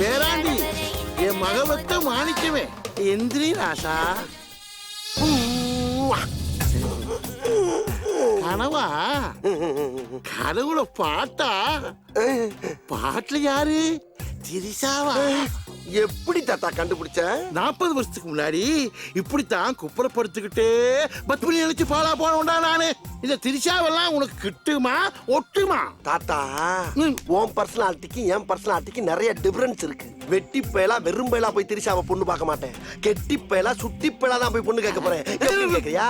பேராண்டி என் மகவத்த மாணிக்கவே எந்திரி ராசா. கனவா கனவுல பாட்டா? பாட்டுல யாரு? திரிசாவா? எப்படி தாத்தா கண்டுபிடிச்ச? 40 வருஷத்துக்கு முன்னாடி இப்படித்தான் குப்புறப்படுத்திக்கிட்டு பத்மினி நினைச்சு பாலா போனோம்டா நானு. இந்த திரிசாவெல்லாம் உனக்கு கிட்டுமா ஒட்டுமா? தாத்தா உன் பர்சனாலிட்டிக்கு என் பர்சனாலிட்டிக்கு நிறைய டிஃபரன்ஸ் இருக்கு. வெட்டி பயலா வெறும் பயலா போய் திரிசாவை பொண்ணு பார்க்க மாட்டேன். கெட்டி பயலா சுட்டி பயலா தான் போய் பொண்ணு கேட்க போறேன். கேக்குறியா?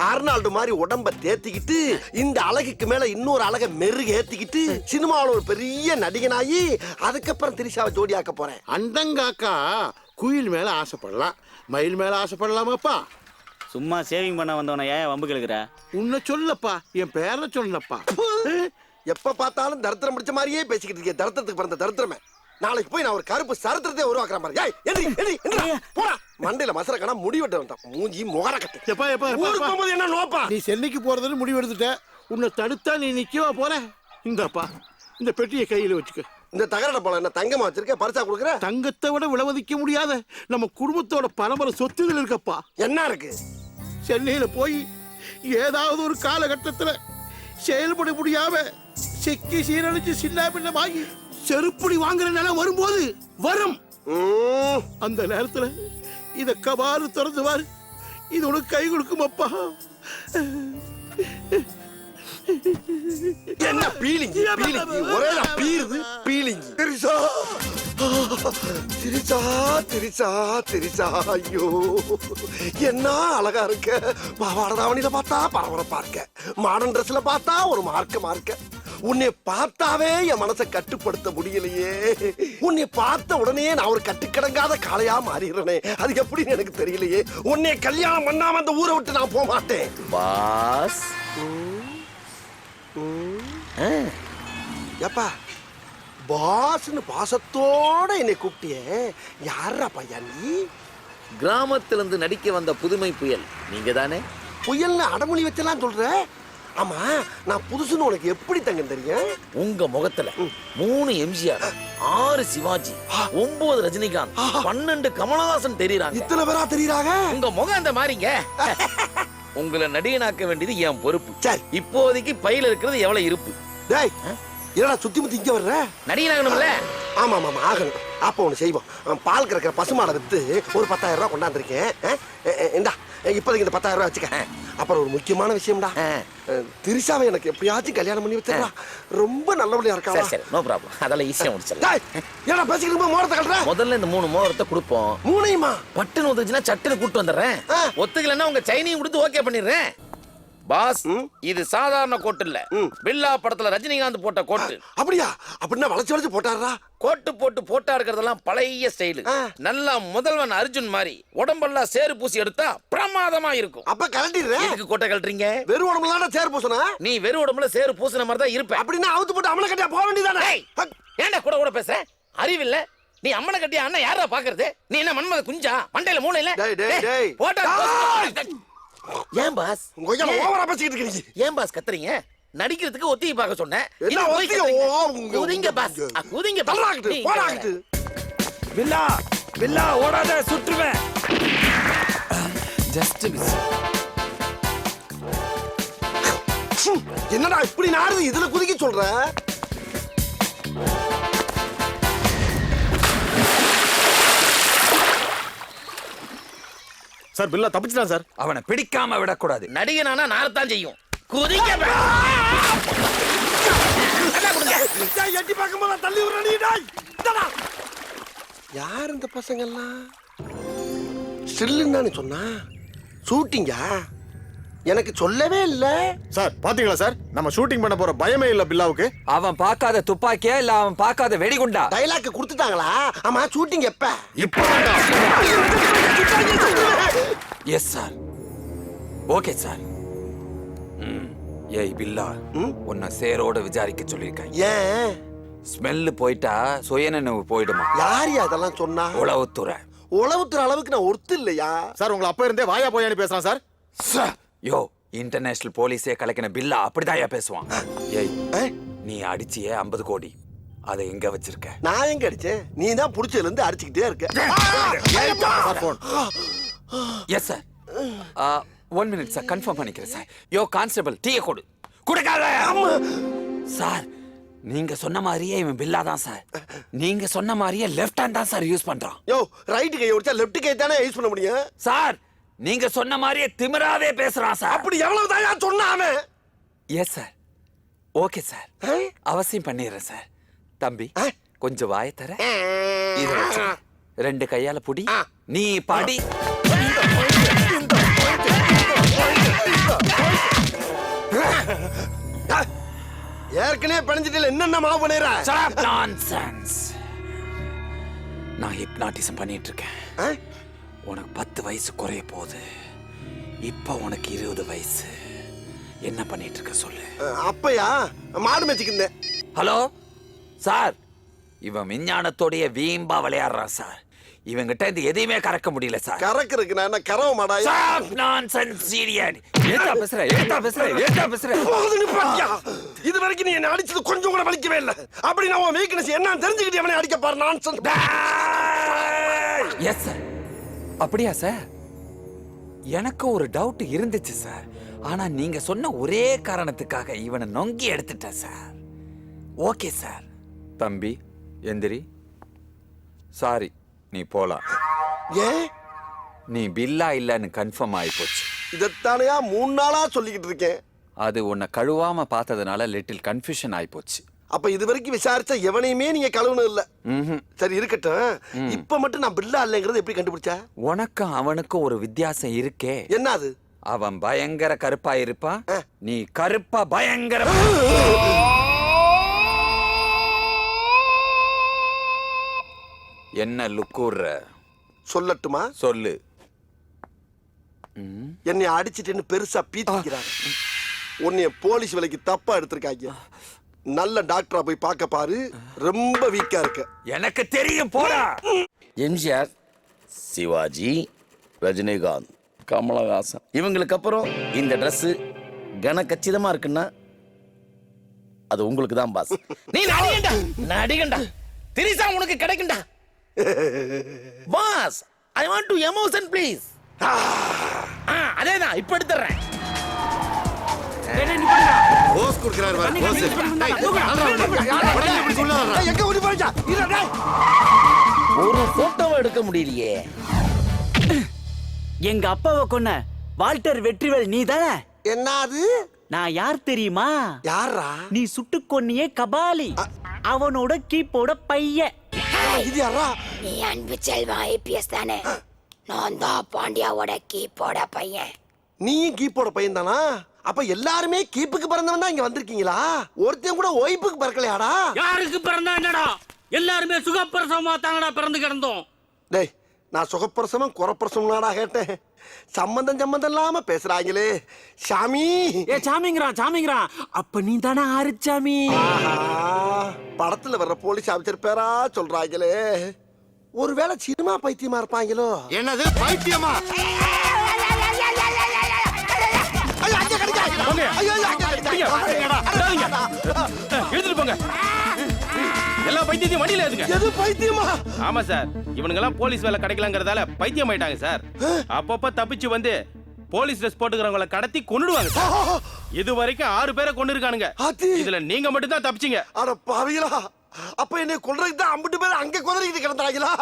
அர்னால்டு மாதிரி உடம்ப தேத்திக்கிட்டு இந்த அழகுக்கு மேல இன்னொரு அழகை மெருகு ஏத்திக்கிட்டு சினிமாவில் ஒரு பெரிய நடிகனாயி அதுக்கப்புறம் திரிசாவை ஜோடியாக்க போறேன். அண்டங்காக்கா குயில் மேல ஆசைப்படலாம், மயில் மேல ஆசைப்படலாமாப்பா? சும்மா சேவிங் பண்ண வந்தவன ஏன் வம்பு கேளுக்குற? உன்னை சொல்லப்பா, என் பேரை சொல்லப்பா. எப்ப பார்த்தாலும் தரித்திரம் பிடிச்ச மாதிரியே பேசிக்கிட்டு இருக்கேன். தரித்திரத்துக்கு பிறந்த தரித்திரமே. நாளைக்கு போய் நான் ஒரு கருப்பு சரித்திரத்தை உருவாக்குறேன் பாரு. ஏய் எடி எடி எடி போடா. மண்டையில மசர கணா முடி வெட்ட வந்தான். மூஞ்சி முகர கட்டு. எப்பா எப்பா ஊருக்கு போகும்போது என்ன நோப்பா? நீ சென்னைக்கு போறதுன்னு முடிவு எடுத்துட்ட. உன்னை தடுத்தா நீ நிக்கவா போற? இந்தப்பா இந்த பெட்டியை கையில வச்சுக்க. இந்த தகர போல என்ன தங்கமா வச்சிருக்க? பரிசா கொடுக்குற? தங்கத்தை விட விலமதிக்க முடியாத நம்ம குடும்பத்தோட பரம்பரை சொத்துதல் இருக்கப்பா. என்ன இருக்கு? சென்னையில போய் ஏதாவது ஒரு காலகட்டத்துல செயல்பட முடியாம செக்கி சீரழிச்சு சின்ன பின்னமாகி செருப்படி வாங்குற நிலம் வரும்போது வரும். அந்த நேரத்துல இத கபாறு திறந்து வாரு. இது உனக்கு கை கொடுக்கும் அப்பா. என்ன பீலிங் பீலிங் ஒரே பீருது பீலிங். திரிசா திரிசா திரிசா திரிசா ஐயோ என்ன அழகா இருக்க. பாவாடை தாவணியில பார்த்தா பரபரப்பா இருக்க. மாடர்ன் ட்ரெஸ்ல பார்த்தா ஒரு மார்க்க. உன்னை பார்த்தாவே என் மனசை கட்டுப்படுத்த முடியலையே. உன்னை பார்த்த உடனே நான் ஒரு கட்டுக்கடங்காத காளையா மாறிடுறேனே. அது எப்படின்னு எனக்கு தெரியலையே. உன்னை கல்யாணம் பண்ணாம அந்த ஊரை விட்டு நான் போக மாட்டேன். பாஸ் ஏப்பா பாஸ்னு பாசத்தோட என்னை கூப்பிட்டியே. யாரா பையா நீ? கிராமத்திலிருந்து நடிக்க வந்த புதுமை புயல் நீங்க தானே? புயல்னு அடமொழி வச்செல்லாம் சொல்ற? ஆமா நான் புதுசுன்னு உனக்கு எப்படி தங்க தெரியும்? உங்க முகத்துல 3 எம்ஜிஆர், 6 சிவாஜி, 9 ரஜினிகாந்த், 12 கமலஹாசன் தெரியுறாங்க. இத்தனை பேரா தெரியுறாங்க? உங்க முகம் அந்த மாதிரிங்க. உங்களை நடிகனாக்க வேண்டியது என் பொறுப்பு. சரி இப்போதைக்கு பையில இருக்கிறது எவ்வளவு இருப்பு? டேய் என்னடா சுத்தி முத்தி இங்க வர்ற? நடிகனாகணும்ல? ஆமா ஆமா ஆகணும். அப்ப ஒண்ணு செய்வோம். பால் கறக்கிற பசுமாடை வித்து ஒரு 10,000 ரூபாய் கொண்டாந்துருக்கேன். இந்தா இப்போதைக்கு இந்த 10,000 ரூபாய் வச்சுக்க. அப்புறம் ஒரு முக்கியமான விஷயம்டா. திரிசாவை எனக்கு எப்படியாச்சும் கல்யாணம் பண்ணி வச்சிடறா. ரொம்ப நல்லபடியா இருக்கா. சரி நோ ப்ராப்ளம். அதெல்லாம் ஈஸியா முடிச்சிடலாம். ஏன்னா பேசிக்கிட்டு மோரத்தை கட்டுற? முதல்ல இந்த 3 மோதிரத்தை கொடுப்போம். 3யுமா? பட்டுன்னு வந்துச்சுன்னா சட்டுன்னு கூட்டு வந்துடுறேன். ஒத்துக்கலன்னா உங்க சைனையும் கொடுத்து ஓகே பண்ணிடுறேன். பாஸ் இது சாதாரண கோட்டு இல்ல. பில்லா படத்துல ரஜினிகாந்த் போட்ட கோட்டு. அப்படியா? அப்படின்னா வளைச்சு வளைச்சு போட்டாரா? கோட்டு போட்டு போட்டா இருக்கிறதெல்லாம் பழைய ஸ்டைலு. நல்லா முதல்வன் அர்ஜுன் மாதிரி உடம்பெல்லாம் சேறு பூசி எடுத்தா பிரமாதமா இருக்கும். அப்ப கழட்டிடுறேன். எதுக்கு கோட்டை கழட்டுறீங்க? வெறும் உடம்புல சேறு பூசனா? நீ வெறும் உடம்புல சேறு பூசின மாதிரி தான் இருப்ப. அப்படின்னா அவுத்து போட்டு அம்மனை கட்டியா போக வேண்டியதானே? ஏன்டா கூட கூட பேசுற? அறிவில்ல? நீ அம்மனை கட்டியா அண்ணன் யாரா பாக்குறது? நீ என்ன மன்மத குஞ்சா? மண்டையில மூளை இல்ல? போட்டா ஏன் பாஸ் ஓவரா பேசிக்கிட்டு இருக்கீங்க? ஏன் பாஸ் கத்துறீங்க? நடிக்கிறதுக்கு ஒத்திகை பார்க்க சொன்னேன். குதிங்க பாஸ், குதிங்க பாஸ். பில்லா பில்லா ஓடாத, சுற்றுவேன். Just miss. என்னடா இப்படி நாடுது? இதுல குதிக்க சொல்ற? சார் பில்லா தப்பிச்சிட்டான் சார். அவனை பிடிக்காம விடக்கூடாது. நடிகனானா நாரத்தான் செய்யும். குதிங்க. எட்டி பார்க்கும்போது தள்ளி விடுறீடாய். யார் இந்த பசங்க எல்லாம்? ஸ்டில்லுன்னு சொன்னா ஷூட்டிங்கா? எனக்கு சொல்லவே இல்ல சார். பாத்தீங்களா சார், நம்ம ஷூட்டிங் பண்ண போற பயமே இல்ல பில்லாவுக்கு. அவன் பார்க்காத துப்பாக்கியா இல்ல அவன் பார்க்காத வெடிகுண்டா? டைலாக் கொடுத்துட்டாங்களா? ஆமா ஷூட்டிங் எப்ப? இப்போ எஸ் சார். Okay sir. ஏய் பில்லா, உன்னை சேரோட விசாரிக்க சொல்லிருக்கேன். ஏன்? ஸ்மெல்லு போயிட்டா சுயநினைவு போயிடுமா? யார் அதெல்லாம் சொன்னா? உளவுத்துறை. உளவுத்துறை அளவுக்கு நான் ஒருத்து இல்லையா சார்? உங்களை அப்ப இருந்தே வாயா போயான்னு பேசுறான் சார். யோ, இன்டர்நேஷனல் போலீஸே கலக்கின பில்லா அப்படிதான் பேசுவான். ஏய் நீ அடிச்சியே 50 கோடி. அதை எங்க வச்சிருக்க? நான் எங்க அடிச்சேன்? நீ தான் புடிச்சதுல இருந்து அடிச்சுக்கிட்டே இருக்க. Yes sir. 1 minute sir, confirm பண்ணிக்கிறேன் சார். யோ கான்ஸ்டபிள், டீயை கொடு. கொடுக்காத சார். நீங்க சொன்ன மாதிரியே இவன் பில்லா தான் சார். நீங்க சொன்ன மாதிரியே லெஃப்ட் ஹேண்ட் தான் சார் யூஸ் பண்றான். யோ ரைட் கை ஒடிச்சா லெஃப்ட் கை தானே யூஸ் பண்ண முடியும் சார். நீங்க சொன்ன மாதிரியே திமிராவே பேசுறான் சார். அப்படி எவ்வளவு தான் சொன்னாமே. Yes sir. ஓகே சார், அவசியம் பண்ணிடுறேன் சார். தம்பி கொஞ்சம் வாய தர. இத வச்சு 2 கையால புடி. நீ பாடி. ஏற்கனவே பணிஞ்சிட்டு என்னென்ன மாவு பண்ணிடுற? நான்சென்ஸ். நான் ஹிப்னாட்டிசம் பண்ணிட்டு இருக்கேன். உனக்கு 10 வயசு குறைய போகுது. இப்ப உனக்கு 20 வயசு. என்ன பண்ணிட்டு இருக்க சொல்லு. அப்பயா மாடு மேய்ச்சிக்கிருந்தேன். ஹலோ சார், இவன் விஞ்ஞானத்தோடைய வீம்பா விளையாடுறான் சார். இவங்கிட்ட இந்த எதையுமே கறக்க முடியல சார். கறக்குறதுக்கு நான் என்ன கறவ மாடா? Nonsense idiot. ஏதா பேசுற? இது வரைக்கும் நீ என்ன அடிச்சது கொஞ்சம் கூட வலிக்கவே இல்ல. அப்படி நான் உன் வீக்னஸ் என்னன்னு தெரிஞ்சுக்கிட்டு அவனை அடிக்க பாரு. நான்சென்ஸ். Yes sir. அப்படியா சார்? எனக்கு ஒரு டவுட் இருந்துச்சு சார். ஆனா நீங்க சொன்ன ஒரே காரணத்துக்காக இவனை நொங்கி எடுத்துட்டேன் சார். Okay sir. தம்பி எந்திரி. சாரி, நீ போலாம். ஏன்? நீ பில்லா இல்லன்னு கன்ஃபார்ம் ஆயி போச்சு. இதத்தானையா 3 நாளா சொல்லிக்கிட்டு இருக்கேன். அது உன்னை கழுவாம பார்த்ததுனால லிட்டில் கன்ஃபியூஷன் ஆயி போச்சு. அப்ப இது வரைக்கும் விசாரிச்ச எவனையுமே நீங்க கழுவுனது இல்ல. சரி இருக்கட்டும். இப்ப மட்டும் நான் பில்லா இல்லைங்கிறது எப்படி கண்டுபிடிச்சா? உனக்கும் அவனுக்கும் ஒரு வித்தியாசம் இருக்கே. என்ன அது? அவன் பயங்கர கருப்பா இருப்பான், நீ கருப்பா பயங்கர. என்ன லுக்கூர்ற? சொல்லட்டுமா? சொல்லு. என்னை அடிச்சிட்டுன்னு பெருசா பீத்திக்கிறாங்க. உன்னைய போலீஸ் வேலைக்கு தப்பா எடுத்திருக்காங்க. நல்ல டாக்டரா போய் பார்க்க பாரு. ரொம்ப வீக்கா இருக்க. எனக்கு தெரியும், போடா. எம்ஜிஆர், சிவாஜி, ரஜினிகாந்த், கமலஹாசன் இவங்களுக்கு அப்புறம் இந்த Dress கன கச்சிதமா இருக்குன்னா அது உங்களுக்கு தான் பாஸ். நீ நடிகண்டா. திரிசா உனக்கு கிடைக்கும்டா. Boss, I want to emotion please. அதேதான் இப்ப எடுத்துறேன். போஸ் குடுக்குறாரு பாரு. போஸ். எங்க ஓடி போறீங்க? ஒரு போட்டோவை எடுக்க முடியலையே. எங்க அப்பாவை கொன்ன வால்டர் வெற்றிவேல் நீ தானே? என்னது? நான் யார் தெரியுமா? யாரா? நீ சுட்டு கொன்னியே கபாலி, அவனோட கீப்போட பையன். இது யாரா? நீ அன்பு செல்வம் ஐபிஎஸ் தானே? நான் தான் பாண்டியாவோட கீப்போட பையன். நீயும் கீப்போட பையன் தானா? அப்ப எல்லாருமே கீப்புக்கு பிறந்தவன் தான் இங்க வந்திருக்கீங்களா? ஒருத்தன் கூட ஒய்ப்புக்கு பிறக்கலையாடா? யாருக்கு பிறந்தா என்னடா? எல்லாருமே சுகப்பிரசவமா தாங்கடா பிறந்து கிடந்தோம். டேய், நான் சுகப்பிரசவம் குறப்பிரசவம்னாடா கேட்டேன். சம்பந்தம் இல்லாம பேசுறாங்களே. சாமி. சாமிங்கிறான். அப்ப நீ தானே ஆறுச்சாமி? படத்துல வர்ற போலீஸ் ஆபீசர் பேரா சொல்றாங்களே. ஒருவேளை சினிமா பைத்தியமா இருப்பாங்களோ? என்னது பைத்தியமா? எடுத்துட்டு போங்க. எல்லா பைத்தியத்தையும் வண்டியில ஏத்துங்க. எது பைத்தியமா? ஆமா சார், இவனுங்க எல்லாம் போலீஸ் வேலை கிடைக்கலங்கறதால பைத்தியம் ஆயிட்டாங்க சார். அப்பப்ப தப்பிச்சு வந்து போலீஸ் ட்ரெஸ் போட்டுக்கிறவங்கள கடத்தி கொன்னுடுவாங்க சார். இது வரைக்கும் 6 பேரை கொண்டு இருக்கானுங்க. இதுல நீங்க மட்டும் தான் தப்பிச்சீங்க. அட பாவிகளா, அப்ப என்னை கொல்றதுக்கு தான் 50 பேர் அங்க குதிரைக்கிட்டு கிடந்தாங்களா?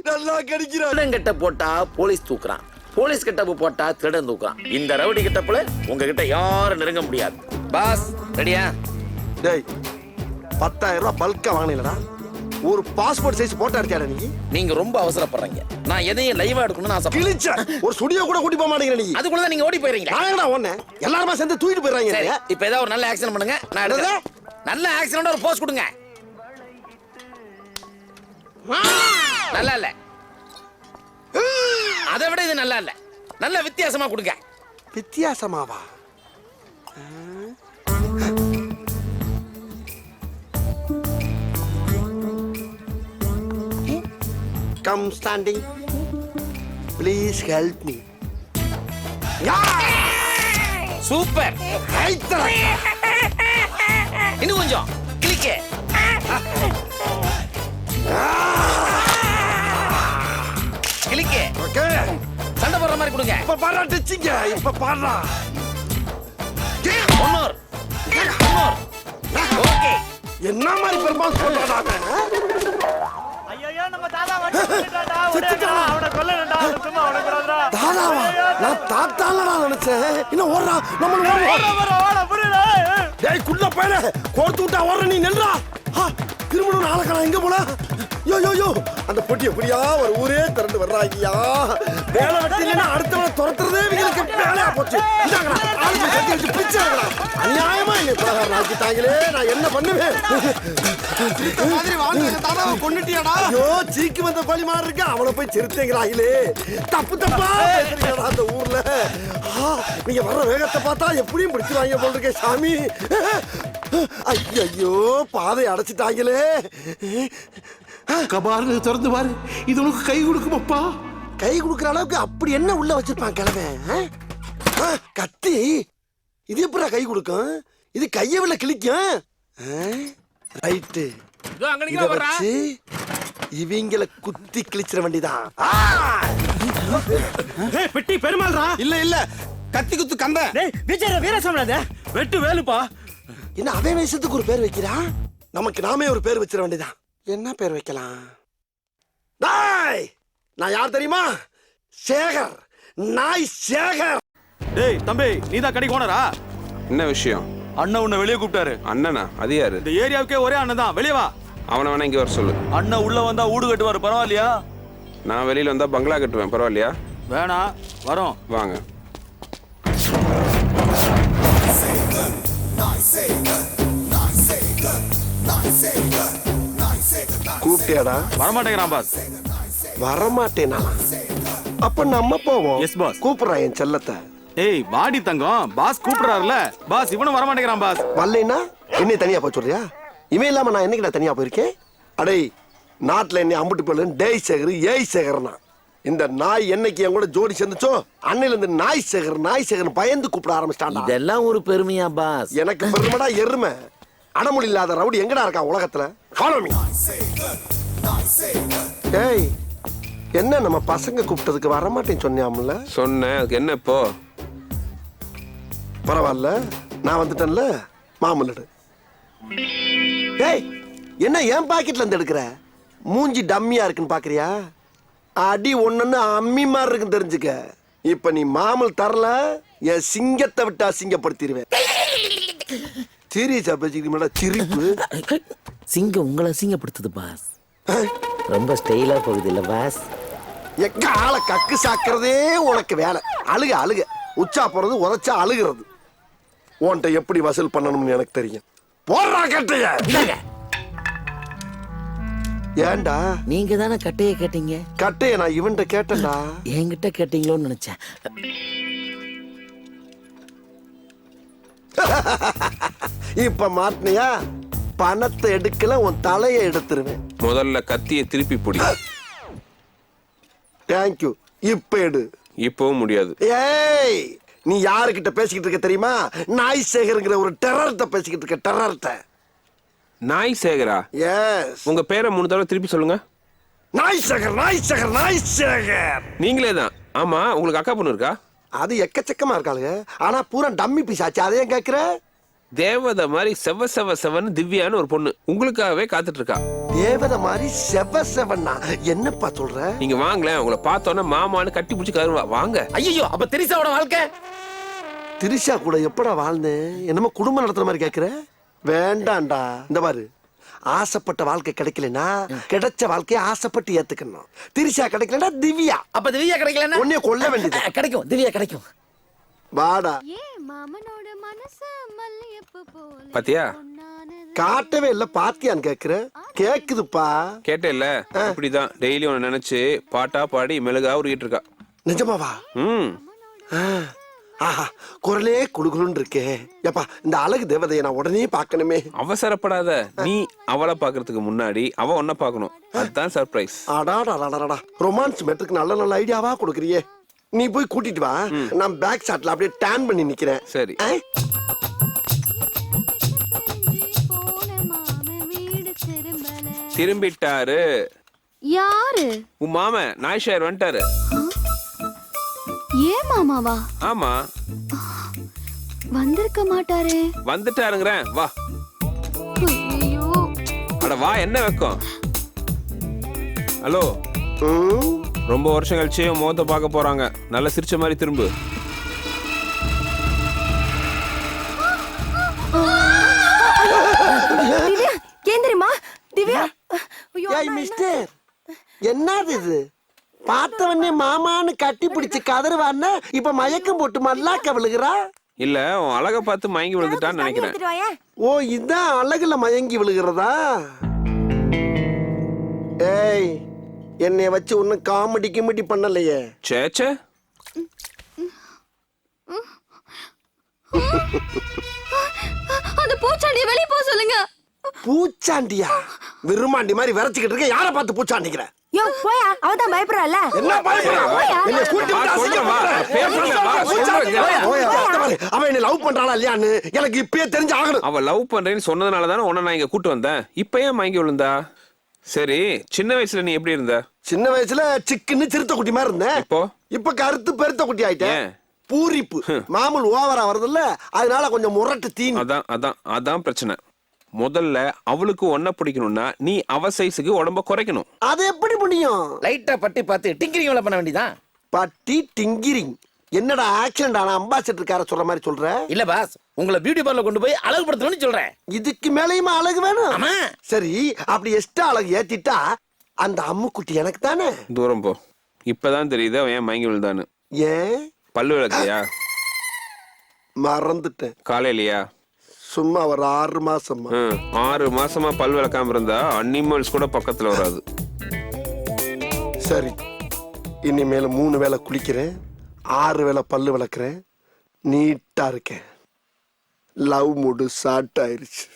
நல்லா கடிக்கிறான். கெட்ட போட்டா போலீஸ் தூக்குறான், போலீஸ் கெட்டப்பு போட்டா திருடன் தூக்குறான். இந்த ரவுடி கெட்டப்புல உங்ககிட்ட யாரும் நெருங்க முடியாது. பாஸ் ரெடியா? டேய், 10,000 ரூபாய் பல்கா வாங்கினீங்களா? ஒரு பாஸ்போர்ட் சைஸ் போட்டோ எடுத்தியாடா நீ? நீங்க ரொம்ப அவசரப்படுறீங்க. நான் எதையும் லைவா எடுக்கணும்னு ஆசை. கிழிச்ச ஒரு ஸ்டுடியோ கூட கூட்டி போக மாட்டேங்கிற நீ. அதுக்குள்ள தான் நீங்க ஓடி போயிடுறீங்க. நாங்கடா ஒண்ணே எல்லாரும் சேர்ந்து தூக்கிட்டு போயிடுறாங்க. சரி, இப்போ ஏதாவது ஒரு நல்ல ஆக்சன் பண்ணுங்க. நான் எடுக்கிறேன். நல்ல ஆக்சனோட ஒரு போஸ் கொடுங்க. நல்லா இல்ல. அதை விட இது நல்லா இல்ல. நல்ல வித்தியாசமா கொடுங்க. வித்தியாசமாவா? Come standing. Please help me. Super. இன்னும் கொஞ்சம் கிளிக்கு. கிளிக்கு ஓகே சண்டை போடுற மாதிரி கொடுங்க. இப்ப பாடுறா டச்சிங்க இப்ப பாடுறா ஒன்னோர் ஓகே. என்ன மாதிரி பெருமாள் சொல்றாங்க ஐயோ நம்ம தாத்தா அவனை கொல்லணும்டா சும்மா அவனை கொல்லாதடா. தாதாவா நான் தாத்தாலடா நினைச்சேன் இன்னும் ஓடுறா நம்ம டேய் குள்ள போயில கோர்த்து விட்டா ஓடுற நீ நில்றா திரும்ப நாளைக்கு எங்க போல யோ யோ யோ அந்த பொட்டி எப்படியா ஒரு ஊரே திரண்டு வர்றாங்கயா வேலை வெட்டினா அடுத்தவனை துரத்துறதே இவங்களுக்கு வேலையா போச்சு இந்தாங்கடா ஆளுக்கு கட்டி வச்சு பிச்சாங்கடா அநியாயமா என்ன பிரகாரம் ஆக்கிட்டாங்களே நான் என்ன பண்ணுவேன் மாதிரி வாங்க தாதாவை கொன்னுட்டியாடா ஐயோ சீக்கு வந்த பழி மாதிரி இருக்கு அவனை போய் சிறுத்தேங்கிறாங்களே தப்பு தப்பா பேசுறீங்கடா அந்த ஊர்ல நீங்க வர்ற வேகத்தை பார்த்தா எப்படியும் பிடிச்சிருவாங்க போல் இருக்கே சாமி ஐயோ பாதை அடைச்சிட்டாங்களே கபார்னு திறந்து பாரு இது உனக்கு கை கொடுக்குமப்பா. கை கொடுக்குற அளவுக்கு அப்படி என்ன உள்ள வச்சிருப்பான் கிழவன் கத்தி இது எப்படா கை கொடுக்கும் இது கையை விட கிழிக்கும் ரைட்டு இத வச்சு இவங்கள குத்தி கிழிச்சிட வேண்டியதான் பெட்டி பெருமாள்ரா. இல்ல இல்ல கத்தி குத்து கந்த விஜய் வீரசமராஜ வெட்டு வேலுப்பா. என்ன அவன் வயசத்துக்கு ஒரு பேர் வைக்கிறா நமக்கு நாமே ஒரு பேர் வச்சிட வேண்டியதான் என்ன பேர் வைக்கலாம் டாய் நான் யார் தெரியுமா சேகர் நாய் சேகர். டேய் தம்பி நீதான் கடைக்கு ஓனரா? என்ன விஷயம்? அண்ணன் உன்னை வெளியே கூப்பிட்டாரு. அண்ணனா? அது யாரு? இந்த ஏரியாவுக்கே ஒரே அண்ணன் தான், வெளியே வா. அவனை வேணா இங்க வர சொல்லு. அண்ணன் உள்ள வந்தா ஊடு கட்டுவாரு, பரவாயில்லையா? நான் வெளியில வந்தா பங்களா கட்டுவேன், பரவாயில்லையா? வேணாம், வரோம். வாங்க. கூப்பிட்டியாடா? வரமாட்டேங்கிறான் பாஸ். வரமாட்டேனா? அப்ப நம்ம போவோம். Yes boss. கூப்பிடுறா என் செல்லத்தை. ஏய் வாடி தங்கம், பாஸ் கூப்பிடுறாருல. பாஸ் இவனும் வரமாட்டேங்கிறான் பாஸ். வரலைன்னா என்னை தனியா போய் சொல்றியா? இவன் இல்லாம நான் என்னைக்கிட்ட தனியா போயிருக்கேன்? அடே நாட்டுல என்னை அம்புட்டு போல டேய் சேகர் ஏய் சேகர்னா இந்த நாய் என்னைக்கு என் கூட ஜோடி சேர்ந்துச்சோ அன்னையில இருந்து நாய் சேகர் பயந்து கூப்பிட ஆரம்பிச்சிட்டான். இதெல்லாம் ஒரு பெருமையா பாஸ்? எனக்கு பெருமைடா எருமை. அடமொழி இல்லாத ரவுடி எங்கடா இருக்கான் உலகத்துல? Follow me. டேய் என்ன நம்ம பசங்க கூப்பிட்டதுக்கு வர மாட்டேன்னு சொன்னியாம்ல? சொன்னேன், அதுக்கு என்ன இப்போ? பரவாயில்ல நான் வந்துட்டேன்ல மாமல்லடு. டேய் என்ன என் பாக்கெட்ல இருந்து எடுக்கிற? மூஞ்சி டம்மியா இருக்குன்னு பாக்குறியா? அடி ஒண்ணுன்னு அம்மி மாதிரி இருக்குன்னு தெரிஞ்சுக்க. இப்ப நீ மாமல் தரல என் சிங்கத்தை விட்டு அசிங்கப்படுத்திடுவேன். சீரியஸா பேசிக்கிட்டு சிரிப்பு. சிங்கம் உங்களை அசிங்கப்படுத்துது பாஸ். ரொம்ப ஸ்டைலா போகுது இல்ல பாஸ்? எக்க ஆளை கக்கு சாக்குறதே உனக்கு வேலை. அழுக உச்சா போறது உதச்சா அழுகிறது. உன்கிட்ட எப்படி வசூல் பண்ணணும்னு எனக்கு தெரியும். போடுறா கட்டைய. ஏண்டா நீங்க தானே கட்டைய கேட்டீங்க? கட்டைய நான் இவன்ட்ட கேட்டேன்டா. என்கிட்ட கேட்டீங்களோன்னு நினைச்சேன். இப்ப மாட்டினியா? பணத்தை எடுக்கல உன் தலையை எடுத்துருவேன். முதல்ல கத்தியை திருப்பி பிடி. தேங்க்யூ. இப்ப எடு. இப்பவும் முடியாது. ஏய் நீ யாருக்கிட்ட பேசிக்கிட்டு இருக்க தெரியுமா? நாய் சேகர்ங்கிற ஒரு டெரர்ட்ட பேசிக்கிட்டு இருக்க. டெரர்ட்ட. நாய் சேகரா? எஸ். உங்க பேரை 3 தடவை திருப்பி சொல்லுங்க. நாய் சேகர். நீங்களே தான். ஆமா, உங்களுக்கு அக்கா பொண்ணு இருக்கா? அது எக்கச்சக்கமா இருக்காளுங்க. ஆனா பூரா டம்மி பீஸ் ஆச்சு. அதையும் கேக்குற? தேவதை மாதிரி செவன்னு திவ்யான்னு ஒரு பொண்ணு உங்களுக்காகவே காத்துட்டு இருக்கா. தேவதை மாதிரி செவன்னா என்னப்பா சொல்ற? நீங்க வாங்களேன், உங்களை பார்த்தோன்னா மாமான்னு கட்டி பிடிச்சி கருவா. வாங்க. ஐயோ அப்ப திரிசாவோட வாழ்க்கை? திரிஷா கூட எப்படா வாழ்ந்தேன்? என்னமோ குடும்பம் நடத்துற மாதிரி கேக்குற? வேண்டாண்டா. இந்த பாரு, ஆசைப்பட்ட வாழ்க்கை கிடைக்கலனா கிடைச்ச வாழ்க்கையை ஆசைப்பட்டு ஏத்துக்கணும். திரிஷா கிடைக்கலனா திவ்யா. அப்ப திவ்யா கிடைக்கலன்னா உன்னைய கொல்ல வேண்டியது. கிடைக்கும், திவ்யா கிடைக்கும். வாடா. பாத்தியா? காட்டவே இல்ல, பாத்தியான்னு கேக்குற? கேக்குதுப்பா. கேட்டே இல்ல. இப்படிதான் டெய்லி ஒன்னு நினைச்சு பாட்டா பாடி மெழுகா உருகிட்டு இருக்கா. நிஜமாவா? ஆஹா, குரலே குளுகுளுன்னு இருக்கே. ஏப்பா இந்த அழகு தேவதையை நான் உடனே பார்க்கணுமே. அவசரப்படாத. நீ அவளை பாக்குறதுக்கு முன்னாடி அவ ஒன்ன பாக்கணும். அதுதான் சர்ப்ரைஸ். அடாடா, ரொமான்ஸ் மேட்டுக்கு நல்ல நல்ல ஐடியாவா கொடுக்குறியே. நீ போய் கூட்டிட்டு வா. நான் பேக் ஷாட்ல அப்படியே டேன் பண்ணி நிக்கிறேன். சரி. திரும்பிட்டாரு. யாரு? உன் மாமன் நாய்ஷார் வந்துட்டாரு. ஏன் மாமாவா? ஆமா வந்திருக்க மாட்டாரே. வந்துட்டாருங்கிறேன். வா. ஐயோ. அட வா, என்ன வெக்கம்? ஹலோ, ரொம்ப வருஷம் கழிச்சு முகத்தை பார்க்க போறாங்க. நல்லா சிரிச்ச மாதிரி திரும்பு. திவ்யா, ஏன் தெரியுமா? திவ்யா. ஏய் மிஸ்டர், என்னது இது? பார்த்தவனே மாமான்னு கட்டி பிடிச்சு கதறுவான்னா இப்ப மயக்கம் போட்டு மல்லாக்க விழுகிறா. இல்ல, உன் அழகை பார்த்து மயங்கி விழுந்துட்டான்னு நினைக்கிறேன். ஓ, இதான் அழகுல மயங்கி விழுகிறதா? ஏய், என்னைய வச்சு ஒன்னும் காமெடி கிமெடி பண்ணலையே. சேச்சே. அந்த பூச்சாண்டியை வெளிய போக சொல்லுங்க. பூச்சாண்டியா? விருமாண்டி மாதிரி விரச்சிக்கிட்டு இருக்க. யாரை பார்த்து பூச்சாண்டிக்கிற? யோ போயா, அவன் தான் பயப்படுறான்ல. என்ன பயப்படுறா? என்ன ஸ்கூட்டி விட்டு அவன் என்ன லவ் பண்றாளா இல்லையான்னு எனக்கு இப்பயே தெரிஞ்சு ஆகணும். அவ லவ் பண்றேன்னு சொன்னதுனால தானே உன்னை நான் இங்க கூட்டு வந்தேன். இப்ப ஏன் மயங்கி விழுந்தா? சரி, சின்ன வயசுல நீ எப்படி இருந்த? சின்ன வயசுல சிக்குன்னு சிறுத்தை குட்டி மாதிரி இருந்தேன். இப்போ இப்ப கருத்து பெருத்த குட்டி ஆயிட்டேன். பூரிப்பு மாமூல் ஓவரா வருதுல்ல, அதனால கொஞ்சம் முரட்டு தீனி. அதான் பிரச்சனை. முதல்ல அவளுக்கு ஒன்ன பிடிக்கணும்னா நீ அவ சைஸுக்கு உடம்ப குறைக்கணும். அது எப்படி முடியும்? லைட்டா பட்டி பார்த்து டிங்கரிங் வேலை பண்ண வேண்டியதான். பட்டி டிங்கிரிங் என்னடா? ஆக்சிடென்ட் ஆன அம்பாசிடர் கார சொல்ற மாதிரி சொல்ற? இல்ல பாஸ், உங்களை பியூட்டி பார்லர் கொண்டு போய் அழகுபடுத்தணும்னு சொல்றேன். இதுக்கு மேலயுமா அழகு வேணும்? ஆமா. சரி, அப்படி எக்ஸ்ட்ரா அழகு ஏத்திட்டா அந்த அம்முக்குட்டி எனக்கு தானே. தூரம் போ. இப்பதான் தெரியுது அவன் ஏன் மயங்கி விழுந்தான்னு. ஏன்? பல்லு விளக்கலையா? மறந்துட்டேன். காலையிலயா? சும்மா ஒரு 6 மாசமா. 6 மாசமா பல் விளக்காம இருந்தா அனிமல்ஸ் கூட பக்கத்துல வராது. சரி, இனிமேல 3 வேளை குளிக்கிறேன், 6 வேளை பல்லு விளக்குறேன், நீட்டா இருக்கேன். லவ் மூடு ஸ்டார்ட் ஆயிருச்சு.